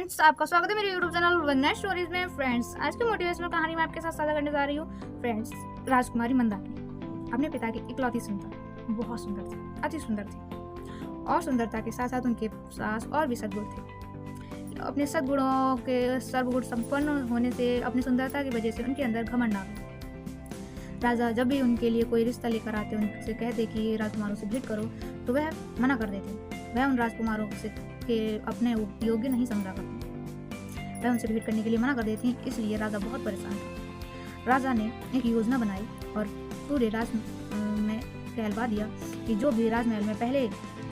Friends, आपका स्वागत है मेरे यूट्यूब चैनल वंदना स्टोरीज में। फ्रेंड्स, आज की मोटिवेशनल कहानी मैं आपके साथ साझा करने जा रही हूँ। फ्रेंड्स, राजकुमारी मंदाकिनी अपने पिता की इकलौती संतान बहुत सुंदर थी, अति सुंदर थी। और सुंदरता के साथ साथ उनके पास और भी सद्गुण थे। अपने सद्गुणों के सर्वगुण संपन्न होने से, अपनी सुंदरता की वजह से उनके अंदर घमंड आ गया। राजा जब भी उनके लिए कोई रिश्ता लेकर आते, उनसे कहते कि राजकुमारों से भेंट करो, तो वह मना कर देते। वह उन राजकुमारों से के अपने योग्य नहीं समझा करती। वह उनसे भेंट करने के लिए मना कर देती, इसलिए राजा बहुत परेशान था। राजा ने एक योजना बनाई और पूरे राज में कहलवा दिया कि जो भी राजमहल में पहले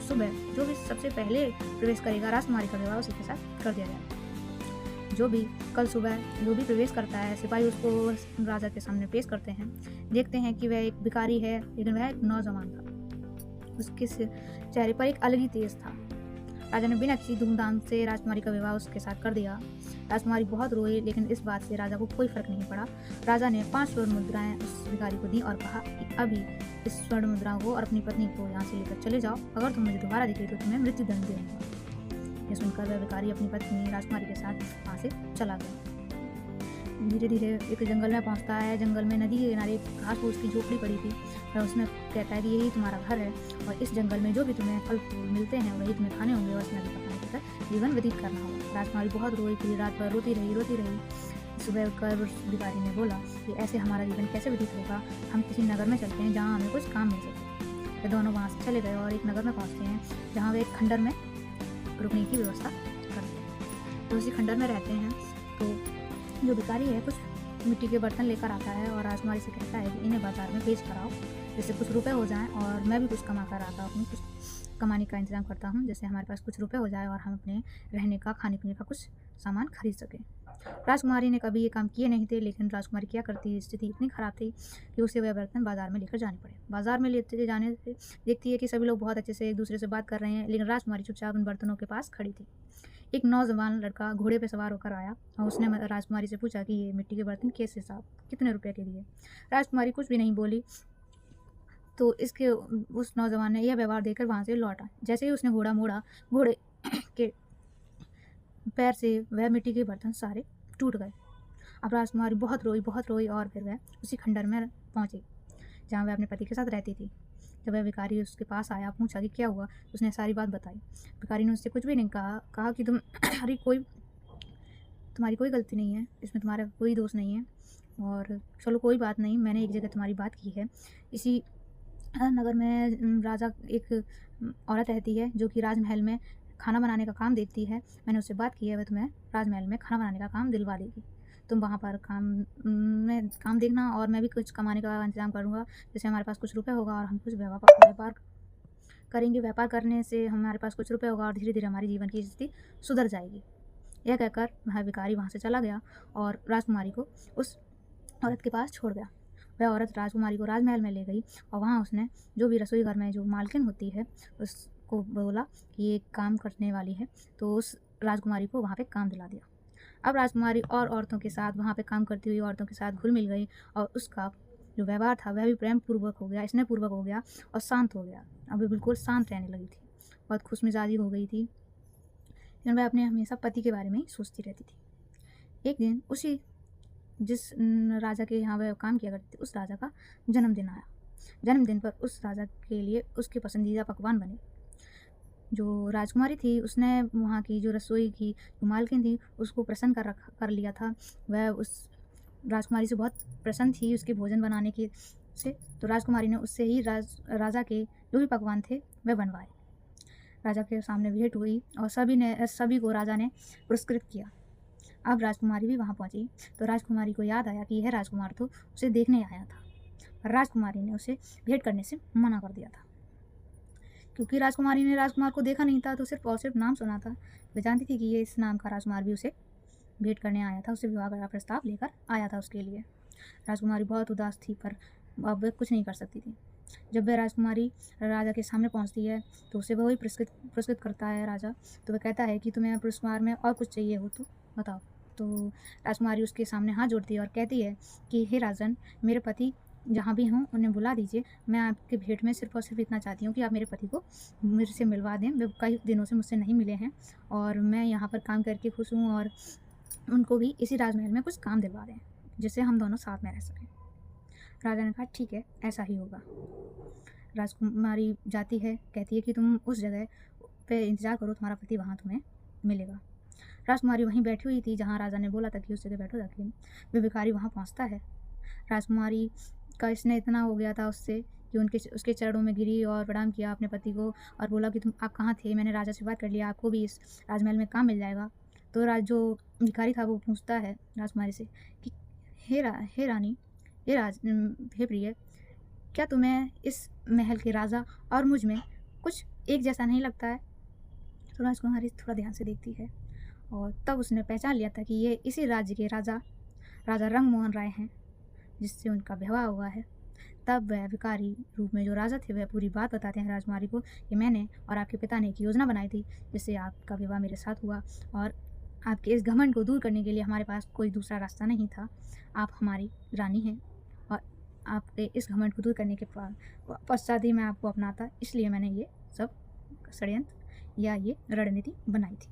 सुबह जो भी सबसे पहले प्रवेश करेगा, राजकुमारी का विवाह उसी के साथ कर दिया जाए। जो भी कल सुबह जो भी प्रवेश करता है, सिपाही उसको राजा के सामने पेश करते हैं। देखते हैं कि वह एक भिखारी है, लेकिन वह एक नौजवान था। उसके चेहरे पर एक अलग ही तेज था। राजा ने बिना किसी धूमधाम से राजकुमारी का विवाह उसके साथ कर दिया। राजकुमारी बहुत रोई, लेकिन इस बात से राजा को कोई फर्क नहीं पड़ा। राजा ने 5 स्वर्ण मुद्राएं उस भिखारी को दी और कहा कि अभी इस स्वर्ण मुद्राओं को और अपनी पत्नी को यहाँ से लेकर चले जाओ। अगर तुम मुझे दोबारा दिखे तो तुम्हें मृत्यु दंड दूंगा। यह सुनकर वह भिखारी अपनी पत्नी राजकुमारी के साथ वहाँ से चला गया। धीरे धीरे एक जंगल में पहुंचता है। जंगल में नदी के किनारे घास फूस की झोपड़ी पड़ी थी। वह उसमें कहता है कि यही तुम्हारा घर है और इस जंगल में जो भी तुम्हें फल फूल मिलते हैं वही तुम्हें खाने होंगे और इसमें पकाने जीवन व्यतीत करना होगा। राजकुमारी बहुत रोई, पूरी रात भर रोती रही। सुबह उठकर भिखारी ने बोला कि ऐसे हमारा जीवन कैसे व्यतीत होगा, हम किसी नगर में चलते हैं जहाँ हमें कुछ काम मिल सके। वे दोनों वहाँ से चले गए और एक नगर में पहुँचते हैं जहाँ वे एक खंडर में रुकने की व्यवस्था करते हैं। तो उसी खंडर में रहते हैं। तो जो भिखारी है कुछ मिट्टी के बर्तन लेकर आता है और राजकुमारी से कहता है कि इन्हें बाजार में बेच कर आओ, जिससे कुछ रुपए हो जाएं और मैं भी कुछ कमा कर आता हूँ, कुछ कमाने का इंतजाम करता हूँ, जिससे हमारे पास कुछ रुपए हो जाए और हम अपने रहने का, खाने पीने का कुछ सामान खरीद सकें। राजकुमारी ने कभी ये काम किए नहीं थे, लेकिन राजकुमारी क्या करती, स्थिति इतनी खराब थी कि उसे वह बर्तन बाजार में लेकर जाने पड़े। बाजार में लेते जाने से देखती है कि सभी लोग बहुत अच्छे से एक दूसरे से बात कर रहे हैं, लेकिन राजकुमारी चुपचाप उन बर्तनों के पास खड़ी थी। एक नौजवान लड़का घोड़े पर सवार होकर आया और उसने राजकुमारी से पूछा कि ये मिट्टी के बर्तन कैसे साहब, कितने रुपए के लिए। राजकुमारी कुछ भी नहीं बोली, तो इसके उस नौजवान ने यह व्यवहार देकर वहाँ से लौटा। जैसे ही उसने घोड़ा मोड़ा, घोड़े के पैर से वह मिट्टी के बर्तन सारे टूट गए। अब राजकुमारी बहुत रोई और फिर वह उसी खंडर में पहुँची जहाँ वह अपने पति के साथ रहती थी। जब वह भिखारी उसके पास आया, पूछा कि क्या हुआ, उसने सारी बात बताई। भिखारी ने उससे कुछ भी नहीं कहा कि तुम्हारी कोई गलती नहीं है, इसमें तुम्हारा कोई दोष नहीं है, और चलो कोई बात नहीं, मैंने एक जगह तुम्हारी बात की है। इसी नगर में राजा एक औरत रहती है जो कि राजमहल में खाना बनाने का काम देखती है। मैंने उससे बात की है, वह तुम्हें राजमहल में खाना बनाने का काम दिलवा देगी। तुम वहाँ पर काम देखना और मैं भी कुछ कमाने का इंतजाम करूँगा, जिससे हमारे पास कुछ रुपए होगा और हम कुछ व्यापार करेंगे। व्यापार करने से हमारे पास कुछ रुपए होगा और धीरे धीरे हमारी जीवन की स्थिति सुधर जाएगी। यह कहकर वह भिखारी वहाँ से चला गया और राजकुमारी को उस औरत के पास छोड़ गया। वह औरत राजकुमारी को राजमहल में ले गई और वहाँ उसने जो भी रसोई घर में जो मालकिन होती है उसको बोला कि ये काम करने वाली है, तो उस राजकुमारी को वहाँ पे काम दिला दिया। अब राजकुमारी और औरतों के साथ, वहाँ पे काम करती हुई औरतों के साथ घुल मिल गई और उसका जो व्यवहार था वह भी प्रेम पूर्वक हो गया, स्नेहपूर्वक हो गया और शांत हो गया। अब वो बिल्कुल शांत रहने लगी थी, बहुत खुशमिजाजी हो गई थी, लेकिन वह अपने हमेशा पति के बारे में ही सोचती रहती थी। एक दिन उसी जिस राजा के यहाँ वह काम किया करती थी, उस राजा का जन्मदिन आया। जन्मदिन पर उस राजा के लिए उसके पसंदीदा पकवान बने। जो राजकुमारी थी उसने वहाँ की जो रसोई की जो मालकिन थी उसको प्रसन्न कर लिया था। वह उस राजकुमारी से बहुत प्रसन्न थी उसके भोजन बनाने की से, तो राजकुमारी ने उससे ही राजा के जो भी पकवान थे वह बनवाए। राजा के सामने भेंट हुई और सभी को राजा ने पुरस्कृत किया। अब राजकुमारी भी वहाँ पहुँची तो राजकुमारी को याद आया कि यह राजकुमार तो उसे देखने आया था, पर राजकुमारी ने उसे भेंट करने से मना कर दिया था, क्योंकि राजकुमारी ने राजकुमार को देखा नहीं था, तो सिर्फ और सिर्फ नाम सुना था। वह जानती थी कि ये इस नाम का राजकुमार भी उसे भेंट करने आया था, उसे विवाह का प्रस्ताव लेकर आया था उसके लिए। राजकुमारी बहुत उदास थी, पर अब वह कुछ नहीं कर सकती थी। जब वह राजकुमारी राजा के सामने पहुंचती है तो उसे वही पुरस्कृत करता है राजा। तो वह कहता है कि तुम्हें पुरस्कार में और कुछ चाहिए हो तो बताओ। तो राजकुमारी उसके सामने हाथ जोड़ती है और कहती है कि हे राजन, मेरे पति जहाँ भी हों उन्हें बुला दीजिए। मैं आपके भेंट में सिर्फ़ और सिर्फ़ इतना चाहती हूँ कि आप मेरे पति को मेरे से मिलवा दें। वे कई दिनों से मुझसे नहीं मिले हैं और मैं यहाँ पर काम करके खुश हूँ और उनको भी इसी राजमहल में कुछ काम दिलवा दें, जिससे हम दोनों साथ में रह सकें। राजा ने कहा ठीक है, ऐसा ही होगा। राजकुमारी जाती है, कहती है कि तुम उस जगह पे इंतज़ार करो, तुम्हारा पति वहाँ तुम्हें मिलेगा। राजकुमारी वहीं बैठी हुई थी जहाँ राजा ने बोला था कि उस जगह बैठो जाके। वे भिखारी वहाँ पहुँचता है। राजकुमारी का स्नेह इतना हो गया था उससे कि उसके चरणों में गिरी और प्रणाम किया अपने पति को और बोला कि आप कहाँ थे? मैंने राजा से बात कर लिया, आपको भी इस राजमहल में काम मिल जाएगा। तो जो भिखारी था वो पूछता है राजकुमारी से कि हे रानी, हे प्रिय, क्या तुम्हें इस महल के राजा और मुझ में कुछ एक जैसा नहीं लगता है? तो राजकुमारी थोड़ा ध्यान से देखती है और तब उसने पहचान लिया था कि ये इसी राज्य के राजा रंगमोहन राय हैं, जिससे उनका विवाह हुआ है। तब वह भिखारी रूप में जो राजा थे वह पूरी बात बताते हैं राजकुमारी को कि मैंने और आपके पिता ने एक योजना बनाई थी जिससे आपका विवाह मेरे साथ हुआ और आपके इस घमंड को दूर करने के लिए हमारे पास कोई दूसरा रास्ता नहीं था। आप हमारी रानी हैं और आपके इस घमंड को दूर करने के पश्चात ही मैं आपको अपनाता, इसलिए मैंने ये सब षड्यंत्र या ये रणनीति बनाई थी।